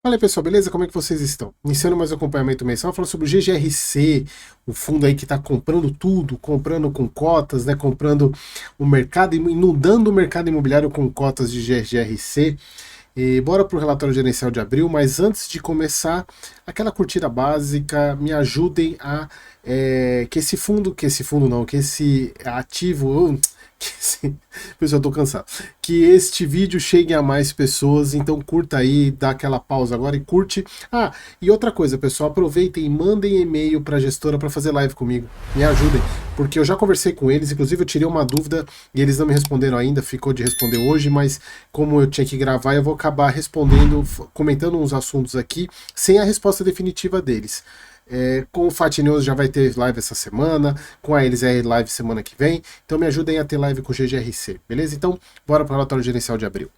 Fala aí, pessoal, beleza? Como é que vocês estão? Iniciando mais um acompanhamento mensal, falando sobre o GGRC, o fundo aí que está comprando tudo, comprando com cotas, né? Comprando o mercado, inundando o mercado imobiliário com cotas de GGRC. E bora para o relatório gerencial de abril, mas antes de começar, aquela curtida básica, me ajudem a que esse ativo, pessoal, eu tô cansado, que este vídeo chegue a mais pessoas, então curta aí, dá aquela pausa agora e curte. Ah, e outra coisa, pessoal, aproveitem e mandem e-mail para a gestora para fazer live comigo, me ajudem, porque eu já conversei com eles, inclusive eu tirei uma dúvida e eles não me responderam ainda, ficou de responder hoje, mas como eu tinha que gravar, eu vou acabar respondendo, comentando uns assuntos aqui, sem a resposta definitiva deles. Com o Fat News já vai ter live essa semana, com a Elis live semana que vem, então me ajudem a ter live com o GGRC, beleza? Então, bora para o relatório gerencial de abril.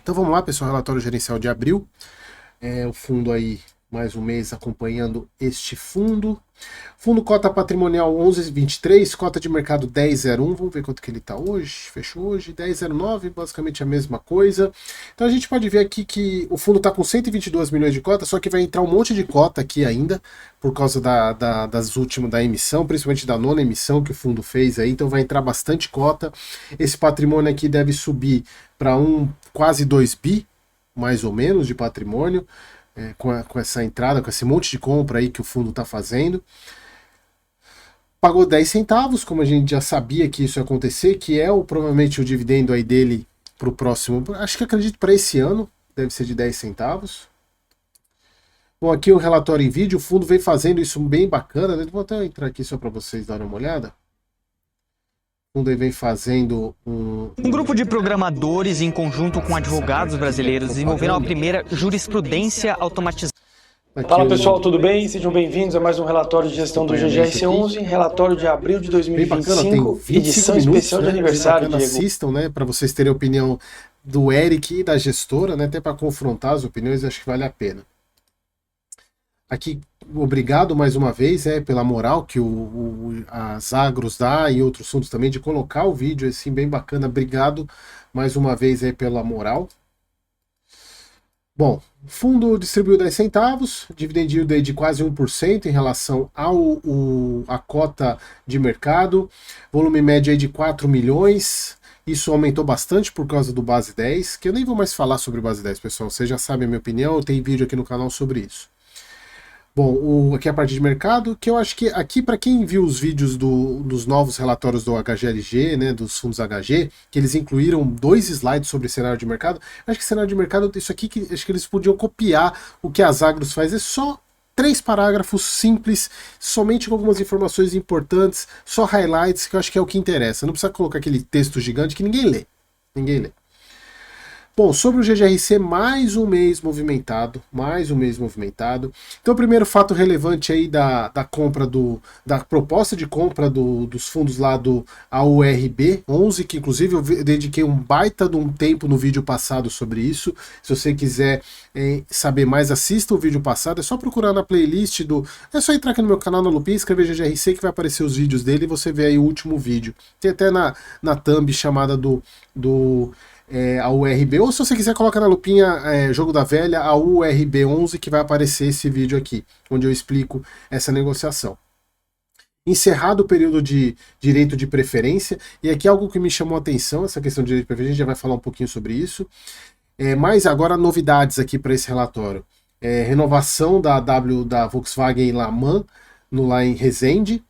Então vamos lá, pessoal, relatório gerencial de abril. O fundo aí, mais um mês acompanhando este fundo. Fundo cota patrimonial 11,23, cota de mercado 10,01, vamos ver quanto que ele está hoje, fechou hoje, 10,09, basicamente a mesma coisa. Então a gente pode ver aqui que o fundo está com 122 milhões de cotas, só que vai entrar um monte de cota aqui ainda, por causa das últimas, da emissão, principalmente da nona emissão que o fundo fez aí, então vai entrar bastante cota. Esse patrimônio aqui deve subir para quase 2 bi, mais ou menos, de patrimônio. Com essa entrada, com esse monte de compra aí que o fundo está fazendo. Pagou 10 centavos, como a gente já sabia que isso ia acontecer, que é provavelmente o dividendo aí dele para o próximo, acho que acredito para esse ano, deve ser de 10 centavos. Bom, aqui o relatório em vídeo, o fundo vem fazendo isso bem bacana, né? Vou até entrar aqui só para vocês darem uma olhada. O fundo vem fazendo Um grupo de programadores, em conjunto com advogados brasileiros, desenvolveram a primeira jurisprudência automatizada. Fala pessoal, tudo bem? Sejam bem-vindos a mais um relatório de gestão do GGRC11, relatório de abril de 2025, edição especial de aniversário, Diego. Assistam, né, para vocês terem a opinião do Eric e da gestora, né, até para confrontar as opiniões, acho que vale a pena. Aqui, obrigado mais uma vez pela moral que as Agros dá e outros fundos também, de colocar o vídeo assim bem bacana. Obrigado mais uma vez pela moral. Bom, o fundo distribuiu 10 centavos, dividend yield de quase 1% em relação à cota de mercado, volume médio aí de 4 milhões. Isso aumentou bastante por causa do base 10, que eu nem vou mais falar sobre o base 10, pessoal, vocês já sabem a minha opinião, eu tenho vídeo aqui no canal sobre isso. Bom, aqui é a parte de mercado, que eu acho que aqui, para quem viu os vídeos dos novos relatórios do HGLG, né, dos fundos HG, que eles incluíram 2 slides sobre cenário de mercado, acho que cenário de mercado, isso aqui, acho que eles podiam copiar o que as Agros faz, é só 3 parágrafos simples, somente com algumas informações importantes, só highlights, que eu acho que é o que interessa, não precisa colocar aquele texto gigante que ninguém lê. Bom, sobre o GGRC, mais um mês movimentado. Então, o primeiro fato relevante aí da compra da proposta de compra dos fundos lá do AURB 11, que inclusive eu dediquei um baita de um tempo no vídeo passado sobre isso. Se você quiser saber mais, assista o vídeo passado. É só procurar na playlist é só entrar aqui no meu canal na Lupin, escrever GGRC que vai aparecer os vídeos dele e você vê aí o último vídeo. Tem até na thumb chamada a URB, ou se você quiser coloca na lupinha Jogo da Velha, a URB11, que vai aparecer esse vídeo aqui, onde eu explico essa negociação. Encerrado o período de direito de preferência, e aqui algo que me chamou a atenção, essa questão de direito de preferência, a gente já vai falar um pouquinho sobre isso, mas agora novidades aqui para esse relatório. Renovação da Volkswagen La Mans, lá em Resende.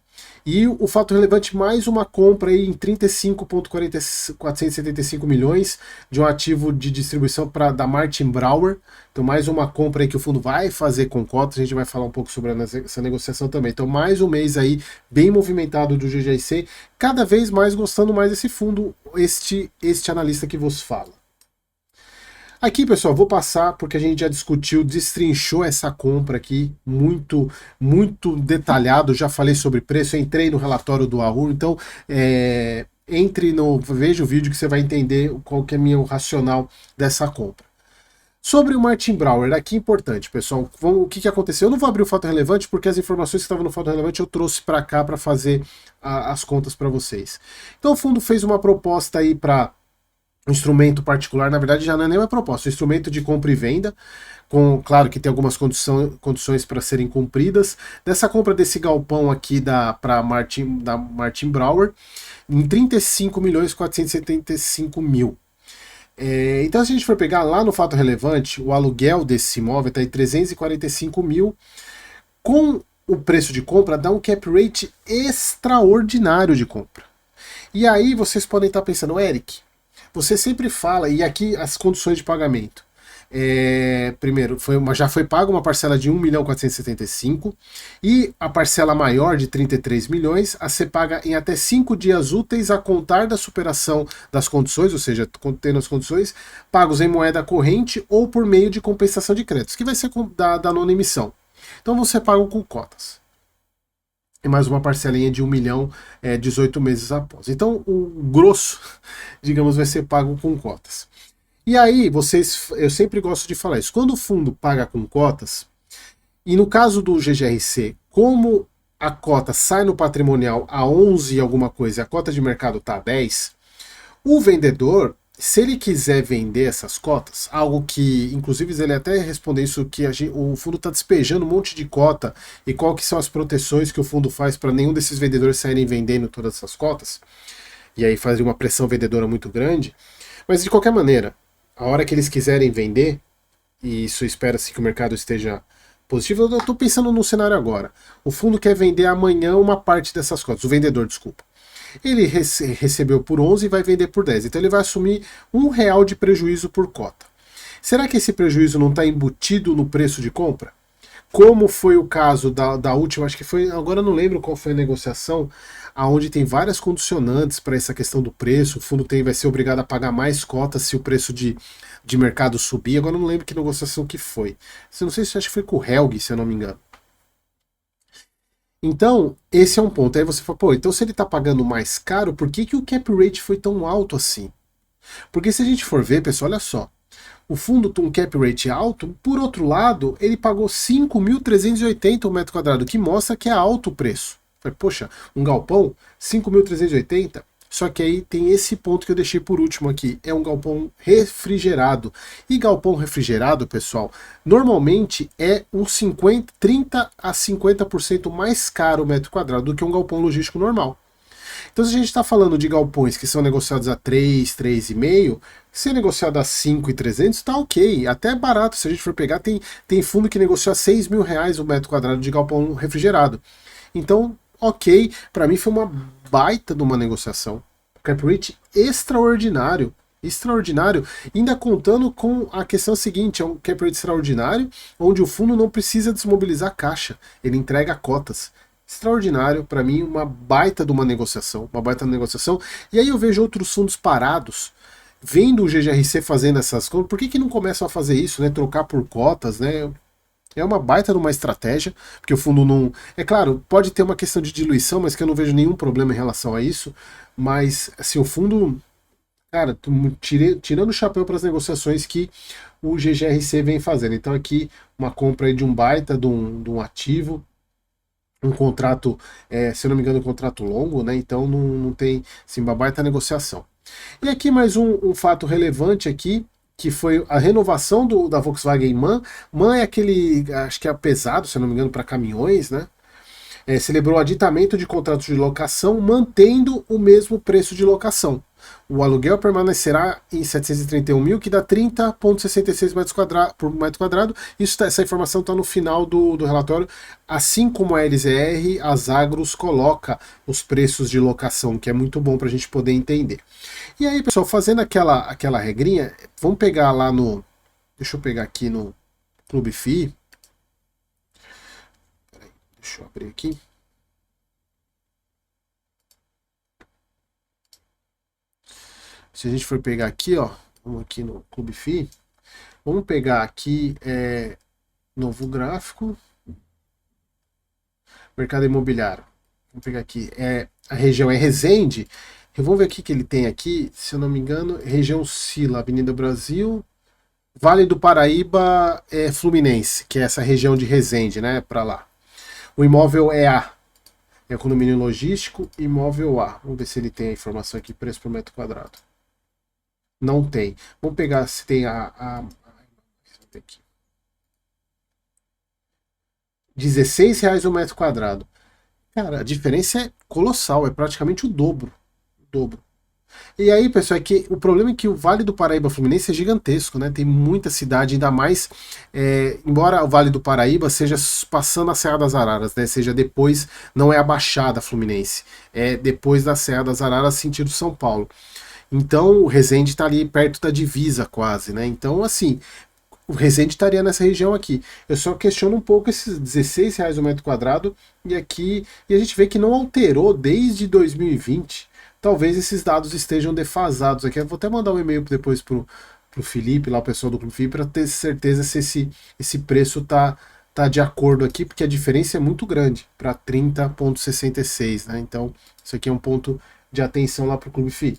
E o fato relevante, mais uma compra aí em 35,475 milhões de um ativo de distribuição da Martin Brauer. Então mais uma compra aí que o fundo vai fazer com cotas, a gente vai falar um pouco sobre essa negociação também. Então mais um mês aí bem movimentado do GGRC, cada vez mais gostando mais desse fundo, este analista que vos fala. Aqui, pessoal, vou passar porque a gente já discutiu, destrinchou essa compra aqui, muito detalhado, já falei sobre preço, entrei no relatório do AUR, então veja o vídeo que você vai entender qual que é o racional dessa compra. Sobre o Martin Brauer, aqui é importante, pessoal, o que aconteceu? Eu não vou abrir o fato relevante porque as informações que estavam no fato relevante eu trouxe para cá para fazer as contas para vocês. Então o fundo fez uma proposta aí para um instrumento particular, na verdade já não é nem uma proposta, um instrumento de compra e venda, claro que tem algumas condições para serem cumpridas, dessa compra desse galpão aqui da Martin Brauer, em 35.475.000. Então, se a gente for pegar lá no fato relevante, o aluguel desse imóvel está em 345 mil, com o preço de compra dá um cap rate extraordinário de compra. E aí vocês podem estar pensando, Eric, você sempre fala, e aqui as condições de pagamento. Primeiro, já foi paga uma parcela de 1.475.000 e a parcela maior de 33 milhões a ser paga em até 5 dias úteis a contar da superação das condições, ou seja, tendo as condições, pagos em moeda corrente ou por meio de compensação de créditos, que vai ser da nona emissão. Então você paga com cotas. E mais uma parcelinha de 1 milhão 18 meses após. Então o grosso, digamos, vai ser pago com cotas. E aí, eu sempre gosto de falar isso, quando o fundo paga com cotas, e no caso do GGRC, como a cota sai no patrimonial a 11 e alguma coisa, e a cota de mercado está a 10, o vendedor, se ele quiser vender essas cotas, algo que, inclusive, ele até respondeu isso, que o fundo está despejando um monte de cota, e qual que são as proteções que o fundo faz para nenhum desses vendedores saírem vendendo todas essas cotas, e aí fazer uma pressão vendedora muito grande, mas de qualquer maneira, a hora que eles quiserem vender, e isso espera-se que o mercado esteja positivo, eu estou pensando no cenário agora. O fundo quer vender amanhã uma parte dessas cotas, o vendedor, desculpa. Ele recebeu por 11 e vai vender por 10, então ele vai assumir R$1 de prejuízo por cota. Será que esse prejuízo não está embutido no preço de compra? Como foi o caso da última, acho que foi, agora eu não lembro qual foi a negociação, aonde tem várias condicionantes para essa questão do preço, o fundo vai ser obrigado a pagar mais cotas se o preço de mercado subir, agora eu não lembro que negociação que foi. Eu não sei se acho que foi com o Helg, se eu não me engano. Então, esse é um ponto. Aí você fala, pô, então se ele está pagando mais caro, por que o cap rate foi tão alto assim? Porque se a gente for ver, pessoal, olha só, o fundo tem um cap rate alto, por outro lado, ele pagou 5.380 o metro quadrado, que mostra que é alto o preço. Poxa, um galpão, 5.380, só que aí tem esse ponto que eu deixei por último aqui, é um galpão refrigerado. E galpão refrigerado, pessoal, normalmente é uns 30 a 50% mais caro o metro quadrado do que um galpão logístico normal. Então, se a gente está falando de galpões que são negociados a 3, 3,5, se é negociado a 5.300, tá ok, até é barato. Se a gente for pegar, tem fundo que negocia a R$6.000 o metro quadrado de galpão refrigerado. Então, ok, para mim foi uma baita de uma negociação. Cap rate extraordinário, ainda contando com a questão seguinte, é um cap rate extraordinário, onde o fundo não precisa desmobilizar caixa, ele entrega cotas. Extraordinário, para mim, uma baita de uma negociação, e aí eu vejo outros fundos parados, vendo o GGRC fazendo essas coisas, por que não começam a fazer isso, né, trocar por cotas, né? É uma baita de uma estratégia, porque o fundo não... É claro, pode ter uma questão de diluição, mas que eu não vejo nenhum problema em relação a isso. Mas, assim, o fundo... Cara, tirando o chapéu para as negociações que o GGRC vem fazendo. Então aqui, uma compra aí de um baita, de um ativo, um contrato, se eu não me engano, um contrato longo, né? Então não tem, assim, uma baita negociação. E aqui mais um fato relevante aqui, que foi a renovação da Volkswagen MAN. MAN é aquele, acho que é pesado, se eu não me engano, para caminhões, né? Celebrou aditamento de contratos de locação, mantendo o mesmo preço de locação. O aluguel permanecerá em 731 mil, que dá 30,66 metros por metro quadrado. Essa informação está no final do relatório. Assim como a LZR, a Zagros coloca os preços de locação, que é muito bom para a gente poder entender. E aí, pessoal, fazendo aquela regrinha, vamos pegar lá no... Deixa eu pegar aqui no Clube FI. Deixa eu abrir aqui. Se a gente for pegar aqui, ó, vamos aqui no Clube FI, vamos pegar aqui, novo gráfico, mercado imobiliário. Vamos pegar aqui, a região é Resende. Vamos ver o que ele tem aqui, se eu não me engano, região Sila, Avenida Brasil, Vale do Paraíba é Fluminense, que é essa região de Resende, né, para lá. O imóvel é A, é condomínio logístico, imóvel A. Vamos ver se ele tem a informação aqui, preço por metro quadrado. Não tem. Vamos pegar se tem aqui. R$16 o metro quadrado. Cara, a diferença é colossal, é praticamente o dobro. O dobro. E aí, pessoal, é que o problema é que o Vale do Paraíba Fluminense é gigantesco, né? Tem muita cidade, ainda mais, embora o Vale do Paraíba seja passando a Serra das Araras, né? Seja depois, não é a Baixada Fluminense, é depois da Serra das Araras, sentido São Paulo. Então, o Resende está ali perto da divisa quase, né? Então, assim, o Resende estaria nessa região aqui. Eu só questiono um pouco esses R$16 o metro quadrado, e aqui, e a gente vê que não alterou desde 2020. Talvez esses dados estejam defasados aqui. Eu vou até mandar um e-mail depois pro Felipe, lá o pessoal do Clube FI, para ter certeza se esse preço tá de acordo aqui, porque a diferença é muito grande para 30,66, né? Então, isso aqui é um ponto de atenção lá para o Clube FI.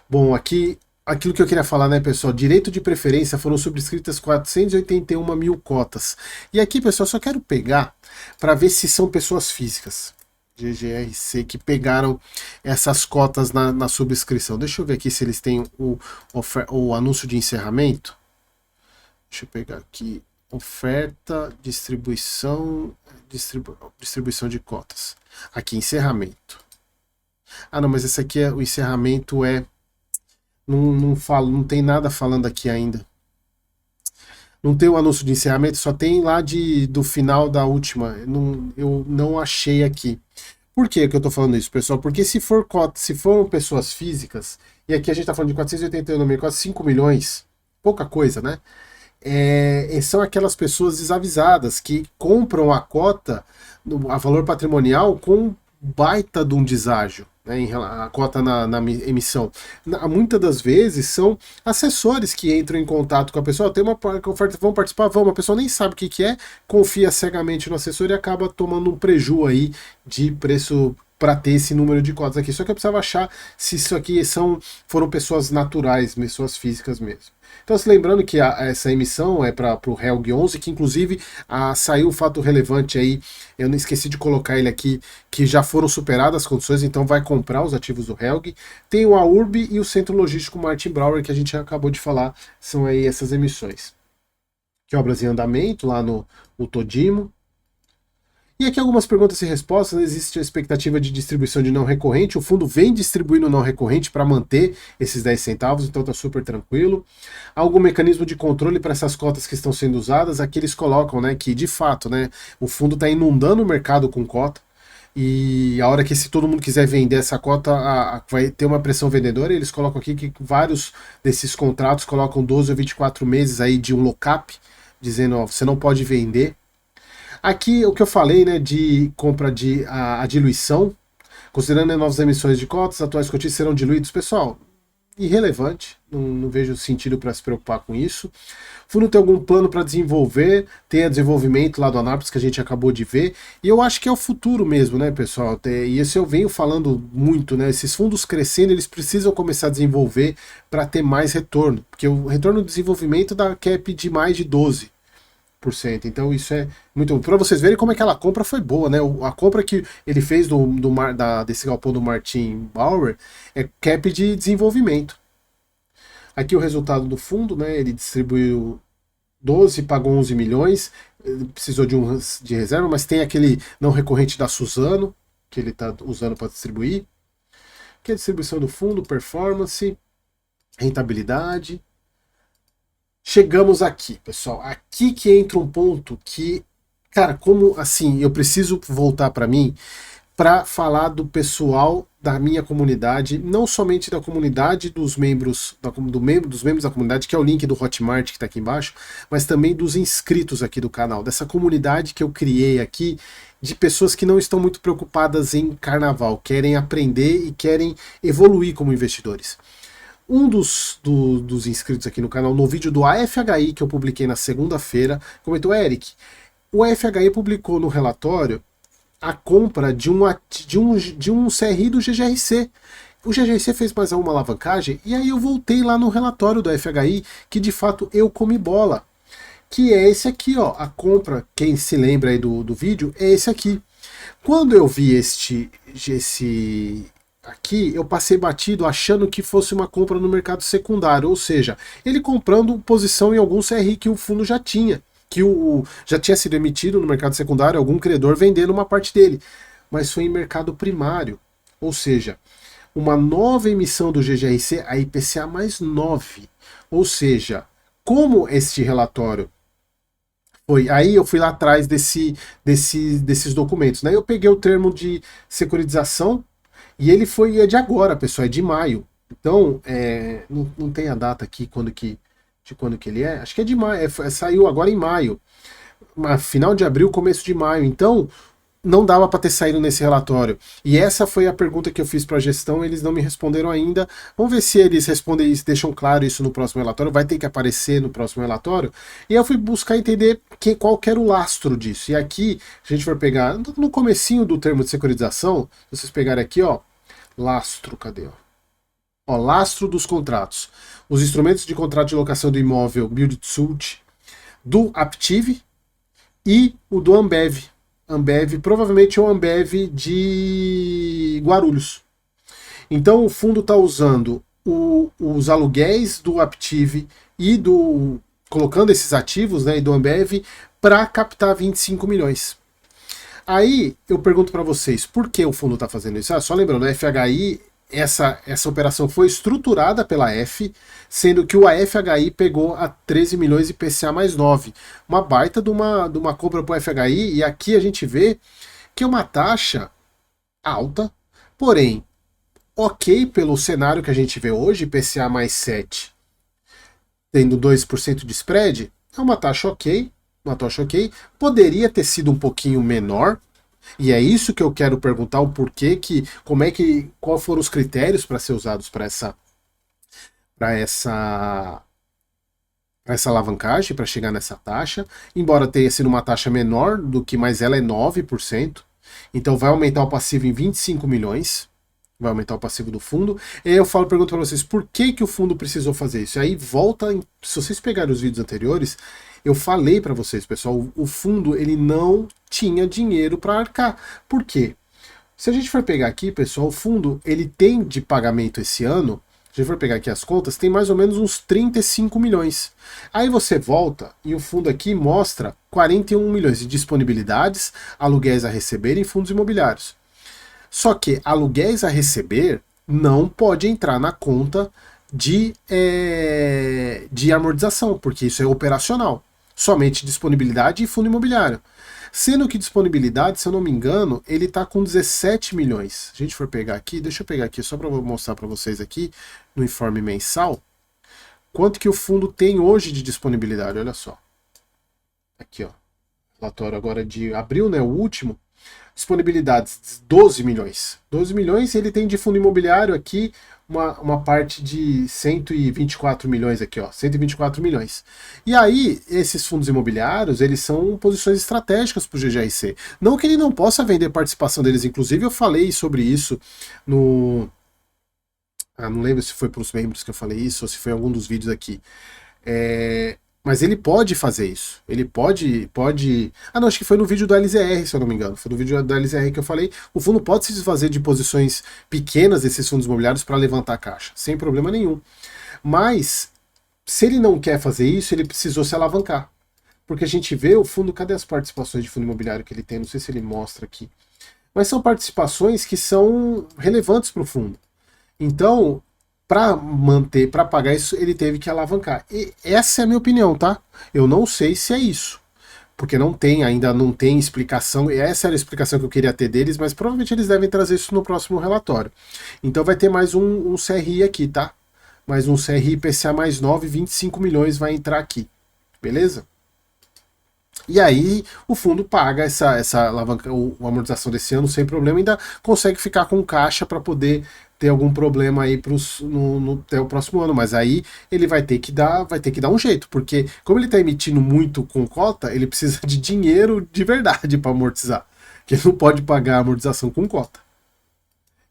Bom, aqui, aquilo que eu queria falar, né, pessoal? Direito de preferência foram subscritas 481 mil cotas. E aqui, pessoal, só quero pegar para ver se são pessoas físicas. GGRC que pegaram essas cotas na subscrição. Deixa eu ver aqui se eles têm o anúncio de encerramento. Deixa eu pegar aqui. Oferta, distribuição de cotas. Aqui, encerramento. Ah, não, mas esse aqui o encerramento não tem nada falando aqui ainda. Não tem o anúncio de encerramento, só tem lá do final da última. Eu não achei aqui. Por que eu tô falando isso, pessoal? Porque se foram pessoas físicas, e aqui a gente tá falando de 481 mil, quase 5 milhões, pouca coisa, né? São aquelas pessoas desavisadas que compram a cota, a valor patrimonial, com baita de um deságio. A cota na emissão. Muitas das vezes são assessores que entram em contato com a pessoa, tem uma oferta, vão participar, a pessoa nem sabe o que é, confia cegamente no assessor e acaba tomando um prejuízo aí de preço para ter esse número de cotas aqui. Só que eu precisava achar se isso aqui foram pessoas naturais, pessoas físicas mesmo. Então, se lembrando que essa emissão é para o Helg 11, que inclusive saiu um fato relevante aí, eu não esqueci de colocar ele aqui, que já foram superadas as condições, então vai comprar os ativos do Helg. Tem o AURB e o Centro Logístico Martin Brauer, que a gente acabou de falar, são aí essas emissões. Que obras em andamento, lá no Todimo. E aqui algumas perguntas e respostas. Existe a expectativa de distribuição de não recorrente. O fundo vem distribuindo não recorrente para manter esses 10 centavos, então está super tranquilo. Há algum mecanismo de controle para essas cotas que estão sendo usadas? Aqui eles colocam, né, que de fato, né, o fundo está inundando o mercado com cota. E a hora que se todo mundo quiser vender essa cota, vai ter uma pressão vendedora. Eles colocam aqui que vários desses contratos colocam 12 ou 24 meses aí de um lock-up, dizendo, ó, você não pode vender. Aqui o que eu falei, né, de compra a diluição, considerando novas emissões de cotas, atuais cotistas serão diluídos. Pessoal, irrelevante, não vejo sentido para se preocupar com isso. O fundo tem algum plano para desenvolver, tem desenvolvimento lá do Anápolis que a gente acabou de ver, e eu acho que é o futuro mesmo, né, pessoal? E isso eu venho falando muito, né? Esses fundos crescendo, eles precisam começar a desenvolver para ter mais retorno, porque o retorno do desenvolvimento dá cap de mais de 12%. Então isso é muito bom. Para vocês verem como aquela compra foi boa, né? A compra que ele fez desse galpão do Martin Brauer é cap de desenvolvimento. Aqui o resultado do fundo, né? Ele distribuiu 12, pagou 11 milhões, precisou de reserva, mas tem aquele não recorrente da Suzano, que ele está usando para distribuir. Aqui a distribuição do fundo, performance, rentabilidade. Chegamos aqui, pessoal. Aqui que entra um ponto que, cara, como assim, eu preciso voltar para mim para falar do pessoal da minha comunidade, não somente da comunidade dos membros da comunidade, que é o link do Hotmart que está aqui embaixo, mas também dos inscritos aqui do canal, dessa comunidade que eu criei aqui, de pessoas que não estão muito preocupadas em carnaval, querem aprender e querem evoluir como investidores. Um dos inscritos aqui no canal, no vídeo do AFHI que eu publiquei na segunda-feira, comentou: Eric, o AFHI publicou no relatório a compra de um CRI do GGRC. o GGC fez mais uma alavancagem, e aí eu voltei lá no relatório do FHI, que de fato eu comi bola, que é esse aqui, ó, a compra, quem se lembra aí do vídeo, é esse aqui. Quando eu vi esse aqui, eu passei batido achando que fosse uma compra no mercado secundário, ou seja, ele comprando posição em algum CRI que o fundo já tinha, que já tinha sido emitido no mercado secundário, algum credor vendendo uma parte dele, mas foi em mercado primário, ou seja, uma nova emissão do GGRC, a IPCA mais 9, ou seja, como este relatório foi, aí eu fui lá atrás desses documentos, né? Eu peguei o termo de securitização e ele é de agora, pessoal, é de maio. Então, não tem a data aqui de quando que ele é. Acho que é de maio, saiu agora em maio. Final de abril, começo de maio. Então, não dava para ter saído nesse relatório. E essa foi a pergunta que eu fiz para a gestão, eles não me responderam ainda. Vamos ver se eles respondem isso, deixam claro isso no próximo relatório, vai ter que aparecer no próximo relatório. E eu fui buscar entender qual que era o lastro disso. E aqui, se a gente for pegar no comecinho do termo de securitização, se vocês pegarem aqui, ó, lastro, cadê? Ó, lastro dos contratos. Os instrumentos de contrato de locação do imóvel Build to Suit, do Aptiv e o do Ambev. Ambev, provavelmente é o Ambev de Guarulhos. Então o fundo está usando os aluguéis do Aptiv e colocando esses ativos, né, e do Ambev para captar 25 milhões. Aí eu pergunto para vocês, por que o fundo está fazendo isso? Só lembrando, a FHI, essa operação foi estruturada pela F, sendo que o AFHI pegou a 13 milhões e IPCA mais 9. Uma baita de uma compra para o FHI, e aqui a gente vê que é uma taxa alta, porém, ok pelo cenário que a gente vê hoje, IPCA mais 7, tendo 2% de spread, é uma taxa ok, poderia ter sido um pouquinho menor, e é isso que eu quero perguntar, o porquê, qual foram os critérios para ser usados para essa alavancagem, para chegar nessa taxa, embora tenha sido uma taxa menor do que, mas ela é 9%, então vai aumentar o passivo em 25 milhões, vai aumentar o passivo do fundo, e aí eu pergunto para vocês, por que o fundo precisou fazer isso? E aí se vocês pegarem os vídeos anteriores, eu falei para vocês, pessoal, o fundo ele não tinha dinheiro para arcar. Por quê? Se a gente for pegar aqui, pessoal, o fundo ele tem de pagamento esse ano, se a gente for pegar aqui as contas, tem mais ou menos uns 35 milhões. Aí você volta e o fundo aqui mostra 41 milhões de disponibilidades, aluguéis a receber em fundos imobiliários. Só que aluguéis a receber não pode entrar na conta de amortização, porque isso é operacional. Somente disponibilidade e fundo imobiliário. Sendo que disponibilidade, se eu não me engano, ele está com 17 milhões. Se a gente for pegar aqui, deixa eu pegar aqui só para mostrar para vocês aqui, no informe mensal, quanto que o fundo tem hoje de disponibilidade, olha só. Aqui, ó, relatório agora de abril, né, o último. Disponibilidades, 12 milhões. 12 milhões ele tem de fundo imobiliário aqui, uma parte de 124 milhões aqui, ó, 124 milhões. E aí, esses fundos imobiliários, eles são posições estratégicas para o GGRC. Não que ele não possa vender participação deles, inclusive eu falei sobre isso no... não lembro se foi para os membros que eu falei isso, ou se foi em algum dos vídeos aqui. Mas ele pode fazer isso. Ele pode... não, acho que foi no vídeo do LZR, se eu não me engano. Foi no vídeo do LZR que eu falei. O fundo pode se desfazer de posições pequenas desses fundos imobiliários para levantar a caixa, sem problema nenhum. Mas, se ele não quer fazer isso, ele precisou se alavancar. Porque a gente vê o fundo... Cadê as participações de fundo imobiliário que ele tem? Não sei se ele mostra aqui. Mas são participações que são relevantes para o fundo. Então... para pagar isso, ele teve que alavancar. E essa é a minha opinião, tá? Eu não sei se é isso. Porque ainda não tem explicação. Essa era a explicação que eu queria ter deles, mas provavelmente eles devem trazer isso no próximo relatório. Então vai ter mais um CRI aqui, tá? Mais um CRI IPCA mais 9, 25 milhões vai entrar aqui. Beleza? E aí o fundo paga essa alavanca, a amortização desse ano sem problema, ainda consegue ficar com caixa para poder ter algum problema aí até o próximo ano, mas aí ele vai ter que dar um jeito, porque como ele está emitindo muito com cota, ele precisa de dinheiro de verdade para amortizar, que ele não pode pagar a amortização com cota.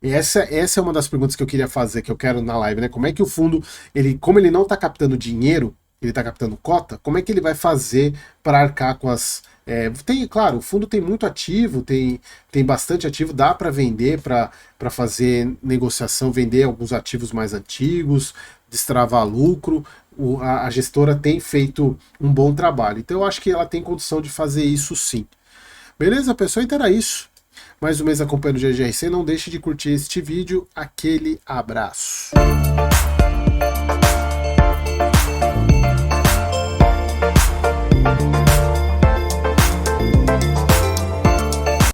Essa é uma das perguntas que eu queria fazer, que eu quero na live, né? Como é que o fundo, como ele não está captando dinheiro, ele está captando cota, como é que ele vai fazer para arcar com as... claro, o fundo tem muito ativo, tem bastante ativo, dá para vender, para fazer negociação, vender alguns ativos mais antigos, destravar lucro. A gestora tem feito um bom trabalho. Então eu acho que ela tem condição de fazer isso sim. Beleza, pessoal? Então era isso. Mais um mês acompanhando o GGRC. Não deixe de curtir este vídeo. Aquele abraço.